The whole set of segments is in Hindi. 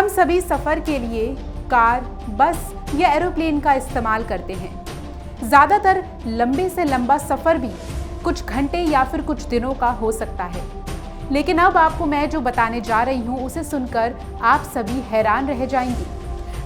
हम सभी सफर के लिए कार, बस या एरोप्लेन का इस्तेमाल करते हैं। ज्यादातर लंबे से लंबा सफर भी कुछ घंटे या फिर कुछ दिनों का हो सकता है। लेकिन अब आपको मैं जो बताने जा रही हूँ उसे सुनकर आप सभी हैरान रह जाएंगे।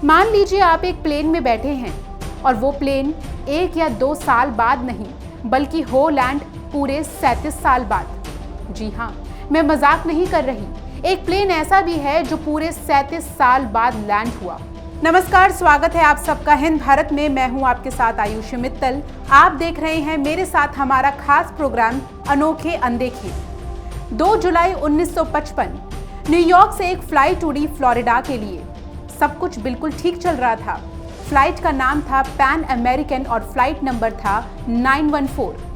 मान लीजिए आप एक प्लेन में बैठे हैं और वो प्लेन 1 या 2 साल बाद नहीं बल्कि हो लैंड पूरे 37 साल बाद। जी हाँ, मैं मजाक नहीं कर रही। एक प्लेन ऐसा भी है जो पूरे 37 साल बाद लैंड हुआ। नमस्कार, स्वागत है आप सबका हिंद भारत में। मैं हूं आपके साथ आयुषी मित्तल। आप देख रहे हैं मेरे साथ हमारा खास प्रोग्राम अनोखे अनदेखे। 2 जुलाई 1955 न्यूयॉर्क से एक फ्लाइट उड़ी फ्लोरिडा के लिए। सब कुछ बिल्कुल ठीक चल रहा था। फ्लाइट का नाम था पैन अमेरिकन और फ्लाइट नंबर था 914।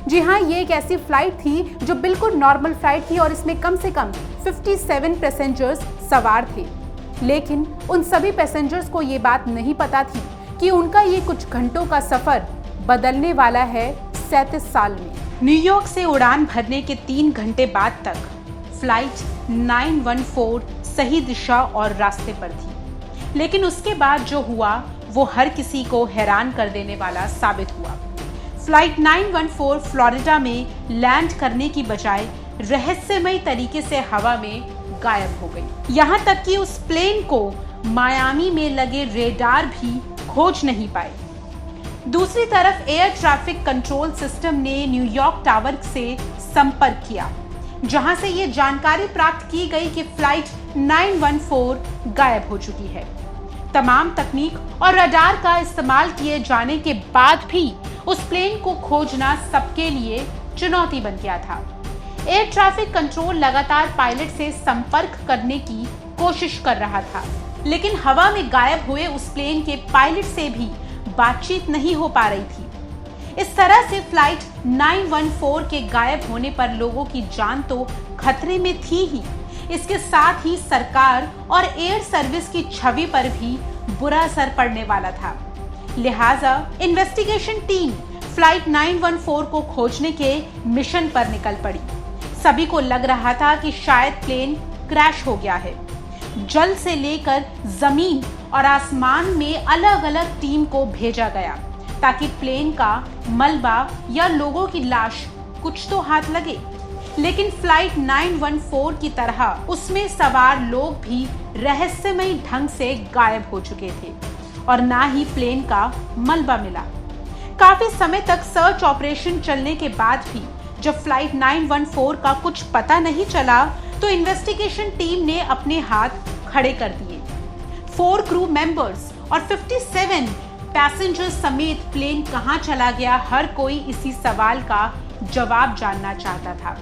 जी हाँ, ये एक ऐसी फ्लाइट थी जो बिल्कुल नॉर्मल फ्लाइट थी और इसमें कम से कम 57 पैसेंजर्स सवार थे। लेकिन उन सभी पैसेंजर्स को ये बात नहीं पता थी कि उनका ये कुछ घंटों का सफर बदलने वाला है 37 साल में। न्यूयॉर्क से उड़ान भरने के 3 घंटे बाद तक फ्लाइट 914 सही दिशा और रास्ते पर थी। लेकिन उसके बाद जो हुआ वो हर किसी को हैरान कर देने वाला साबित हुआ। फ्लाइट 914 फ्लोरिडा में लैंड करने की बजाय रहस्यमय तरीके से हवा में गायब हो गई। यहाँ तक कि उस प्लेन को मायामी में लगे रेडार भी खोज नहीं पाए। दूसरी तरफ एयर ट्रैफिक कंट्रोल सिस्टम ने न्यूयॉर्क टावर से संपर्क किया, जहां से ये जानकारी प्राप्त की गई कि फ्लाइट 914 गायब हो चुकी है। तमाम तकनीक और रडार का इस्तेमाल किए जाने के बाद भी उस प्लेन को खोजना सबके लिए चुनौती बन गया था। एयर ट्रैफिक कंट्रोल लगातार पायलट से संपर्क करने की कोशिश कर रहा था, लेकिन हवा में गायब हुए उस प्लेन के पायलट से भी बातचीत नहीं हो पा रही थी। इस तरह से फ्लाइट 914 के गायब होने पर लोगों की जान तो खतरे में थी ही, इसके साथ ही सरकार और एयर सर्विस की छवि पर भी बुरा असर पड़ने वाला था। लिहाजा इन्वेस्टिगेशन टीम फ्लाइट 914 को खोजने के मिशन पर निकल पड़ी। सभी को लग रहा था कि शायद प्लेन क्रैश हो गया है। जल से लेकर जमीन और आसमान में अलग अलग टीम को भेजा गया ताकि प्लेन का मलबा या लोगों की लाश कुछ तो हाथ लगे। लेकिन फ्लाइट 914 की तरह उसमें सवार लोग भी रहस्यमय ढंग से गायब हो चुके थे और ना ही प्लेन का मलबा मिला। काफी समय तक सर्च ऑपरेशन चलने के बाद भी जब फ्लाइट 914 का कुछ पता नहीं चला तो इन्वेस्टिगेशन टीम ने अपने हाथ खड़े कर दिए। 4 क्रू मेंबर्स और 57 पैसेंजर्स समेत प्लेन कहां चला गया, हर कोई इसी सवाल का जवाब जानना चाहता था।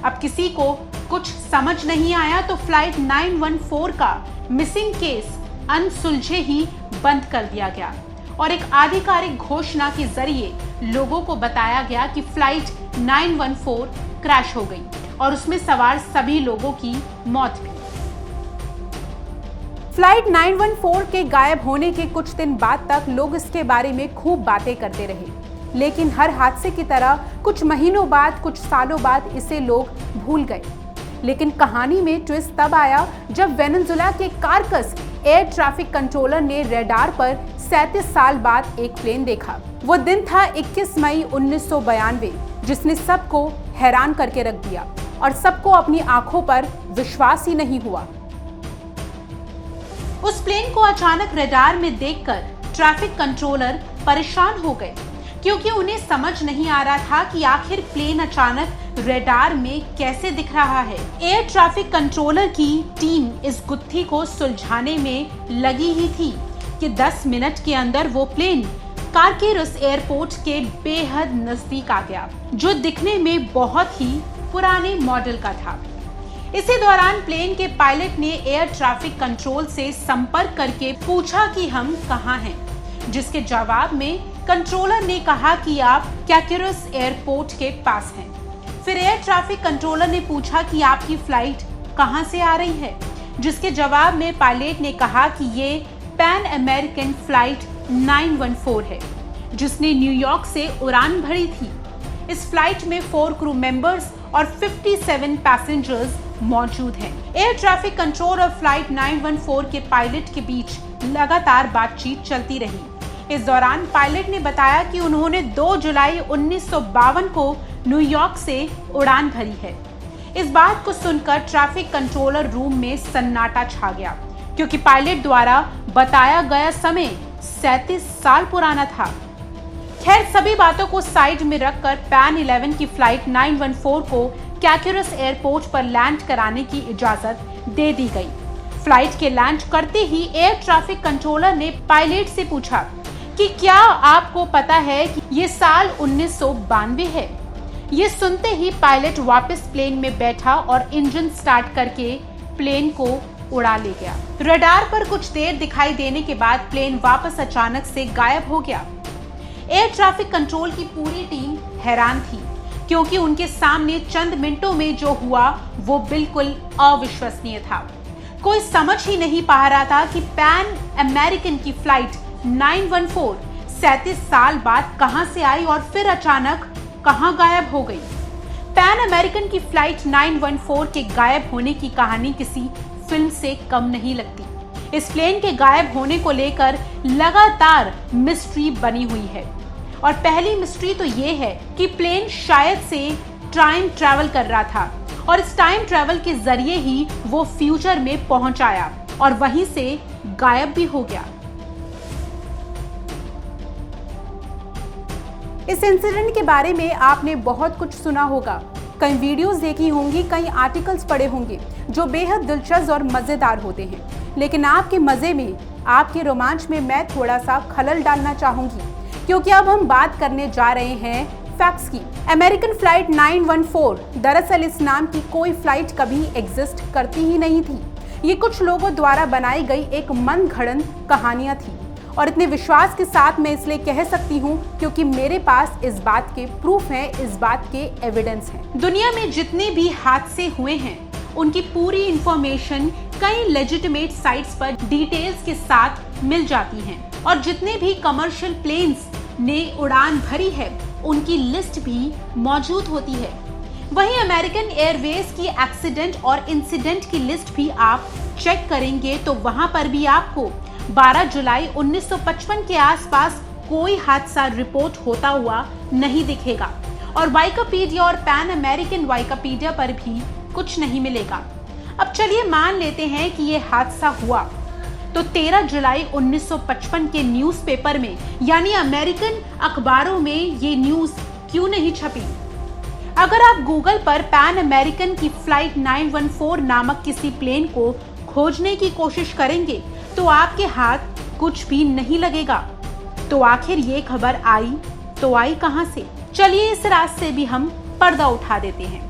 अब किसी को कुछ समझ नहीं आया तो फ्लाइट 914 का मिसिंग केस अनसुलझे ही बंद कर दिया गया और एक आधिकारिक घोषणा के जरिए लोगों को बताया गया कि फ्लाइट 914 क्रैश हो गई और उसमें सवार सभी लोगों की मौत भी। फ्लाइट 914 के गायब होने के कुछ दिन बाद तक लोग इसके बारे में खूब बातें करते रहे, लेकिन हर हादसे की तरह कुछ महीनों बाद, कुछ सालों बाद इसे लोग भूल गए। लेकिन कहानी में ट्विस्ट तब आया जब वेनेजुएला के कारकस एयर ट्रैफिक कंट्रोलर ने रडार पर 37 साल बाद एक प्लेन देखा। वो दिन था 21 मई 1992, जिसने सबको हैरान करके रख दिया और सबको अपनी आंखों पर विश्वास ही नहीं हुआ। उस प्लेन को अचानक रडार में देखकर ट्रैफिक कंट्रोलर परेशान हो गए, क्योंकि उन्हें समझ नहीं आ रहा था कि आखिर प्लेन अचानक रडार में कैसे दिख रहा है। एयर ट्रैफिक कंट्रोलर की टीम इस गुत्थी को सुलझाने में लगी ही थी कि 10 मिनट के अंदर वो प्लेन कारकेरस एयरपोर्ट के बेहद नजदीक आ गया, जो दिखने में बहुत ही पुराने मॉडल का था। इसी दौरान प्लेन के पायलट ने एयर ट्रैफिक कंट्रोल से संपर्क करके पूछा कि हम कहाँ हैं, जिसके जवाब में कंट्रोलर ने कहा कि आप कारकेरस एयरपोर्ट के पास हैं। फिर एयर ट्रैफिक कंट्रोलर ने पूछा कि आपकी फ्लाइट कहां से आ रही है, जिसके जवाब में पायलट ने कहा कि ये पैन अमेरिकन फ्लाइट 914 है, जिसने न्यूयॉर्क से उड़ान भरी थी। इस फ्लाइट में 4 क्रू मेंबर्स और 57 पैसेंजर्स मौजूद हैं। एयर ट्रैफिक कंट्रोल और फ्लाइट 914 के पायलट के बीच लगातार बातचीत चलती रही। इस दौरान पायलट ने बताया कि उन्होंने 2 जुलाई 1952 को न्यूयॉर्क से उड़ान भरी है। इस बात को सुनकर ट्रैफिक कंट्रोलर रूम में सन्नाटा छा गया, क्योंकि पायलट द्वारा बताया गया समय 37 साल पुराना था। खैर, सभी बातों को साइड में रखकर पैन 11 की फ्लाइट 914 को कैक्यूरस एयरपोर्ट पर लैंड कराने की इजाजत दे दी गई। फ्लाइट के लैंड करते ही एयर ट्रैफिक कंट्रोलर ने पायलट से पूछा कि क्या आपको पता है कि ये साल 1992 है। ये सुनते ही पायलट वापस प्लेन में बैठा और इंजन स्टार्ट करके प्लेन को उड़ा ले गया। रडार पर कुछ देर दिखाई देने के बाद प्लेन वापस अचानक से गायब हो गया। एयर ट्रैफिक कंट्रोल की पूरी टीम हैरान थी, क्योंकि उनके सामने चंद मिनटों में जो हुआ वो बिल्कुल अविश्वसनीय था। कोई समझ ही नहीं पा रहा था कि पैन अमेरिकन की फ्लाइट 914 37 साल बाद कहां से आई और फिर अचानक कहां गायब हो गई। पैन अमेरिकन की फ्लाइट 914 के गायब होने की कहानी किसी फिल्म से कम नहीं लगती। इस प्लेन के गायब होने को लेकर लगातार मिस्ट्री बनी हुई है, और पहली मिस्ट्री तो ये है कि प्लेन शायद से टाइम ट्रैवल कर रहा था और इस टाइम ट्रैवल के जरिए ही वो फ्यूचर में पहुंच आया और वहीं से गायब भी हो गया। इस इंसिडेंट के बारे में आपने बहुत कुछ सुना होगा, कई वीडियोस देखी होंगी, कई आर्टिकल्स पढ़े होंगे जो बेहद दिलचस्प और मजेदार होते हैं। लेकिन आपके मजे में, आपके रोमांच में मैं थोड़ा सा खलल डालना चाहूंगी, क्योंकि अब हम बात करने जा रहे हैं फैक्ट्स की। अमेरिकन फ्लाइट 914 दरअसल इस नाम की कोई फ्लाइट कभी एग्जिस्ट करती ही नहीं थी। ये कुछ लोगों द्वारा बनाई गई एक मनगढ़ंत कहानियां थी, और इतने विश्वास के साथ मैं इसलिए कह सकती हूँ क्योंकि मेरे पास इस बात के प्रूफ हैं, इस बात के एविडेंस हैं। दुनिया में जितने भी हादसे हुए हैं उनकी पूरी इंफॉर्मेशन कई लेजिटिमेट साइट्स पर डिटेल्स के साथ मिल जाती हैं, और जितने भी कमर्शियल प्लेन्स ने उड़ान भरी है उनकी लिस्ट भी मौजूद होती है। वहीं अमेरिकन एयरवेज की एक्सीडेंट और इंसिडेंट की लिस्ट भी आप चेक करेंगे तो वहां पर भी आपको 12 जुलाई 1955 के आसपास कोई हादसा रिपोर्ट होता हुआ नहीं दिखेगा, और विकिपीडिया और पैन अमेरिकन विकिपीडिया पर भी कुछ नहीं मिलेगा। अब चलिए मान लेते हैं कि ये हादसा हुआ, तो 13 जुलाई 1955 के न्यूज़पेपर में यानी अमेरिकन अखबारों में ये न्यूज़ क्यों नहीं छपी? अगर आप गूगल पर पैन अमेरिकन की फ्लाइट 914 नामक किसी प्लेन को खोजने की कोशिश करेंगे तो आपके हाथ कुछ भी नहीं लगेगा। तो आखिर ये खबर आई कहां से? चलिए इस राज से भी हम पर्दा उठा देते हैं।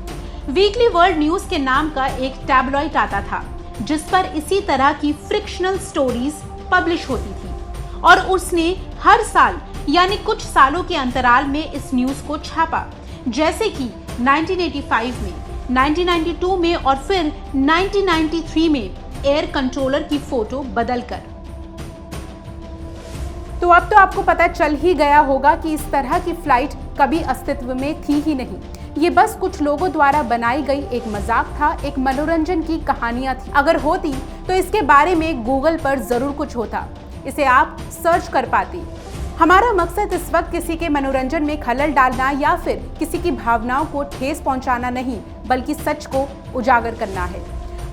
वीकली वर्ल्ड न्यूज के नाम का एक टैबलॉइड आता था जिस पर इसी तरह की फ्रिक्शनल स्टोरीज पब्लिश होती थी, और उसने हर साल यानी कुछ सालों के अंतराल में इस न्यूज को छापा, जैसे कि 1985 में, 1992 में और फिर 1993 में एयर कंट्रोलर की फोटो बदलकर। तो अब तो आपको पता चल ही गया होगा कि इस तरह की फ्लाइट कभी अस्तित्व में थी ही नहीं। ये बस कुछ लोगों द्वारा बनाई गई एक मजाक था, एक मनोरंजन की कहानियां थी। अगर होती तो इसके बारे में गूगल पर जरूर कुछ होता, इसे आप सर्च कर पाती। हमारा मकसद इस वक्त किसी के मनोरंजन में खलल डालना या फिर किसी की भावनाओं को ठेस पहुंचाना नहीं, बल्कि सच को उजागर करना है।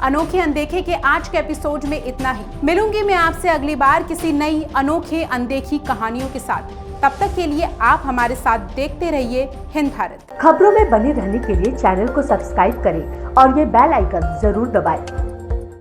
अनोखे अनदेखे के आज के एपिसोड में इतना ही। मिलूंगी मैं आपसे अगली बार किसी नई अनोखे अनदेखी कहानियों के साथ। तब तक के लिए आप हमारे साथ देखते रहिए हिंद भारत। खबरों में बने रहने के लिए चैनल को सब्सक्राइब करें और ये बेल आइकन जरूर दबाएं।